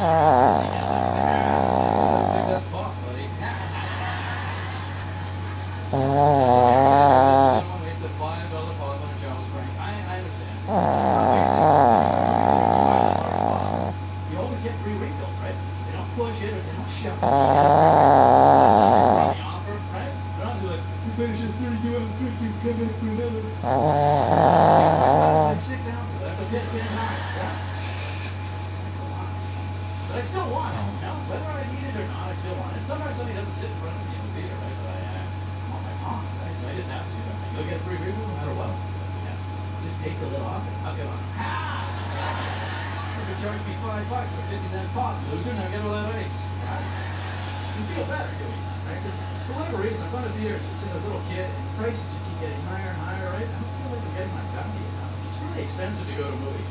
think that's pop, buddy. Someone wasted $5 pop on a Charles Spring. I understand. You always get free refills, right? They don't push it or they don't shove it. They offer, right? They're not like, you finish this 32 ounce 50, come back for another. Like 6 ounces. I have to piss in high. Yeah? That's a lot. But I still want it, you know? Whether I need it or not, I still want it. Sometimes somebody doesn't sit in front of me in the theater, right? But I want my pop, right? So I just have to do that. You'll get a free refill no matter what. Yeah. Just take the lid off and huck it on. Ha! They charged me $5 for 50-cent pop, loser. Now get all that ice. Right? You feel better doing that, right? Because for whatever reason, I'm going to theater since I was a little kid, and prices just keep getting higher and higher, right? I don't feel like I'm getting my value now. It's really expensive to go to movies.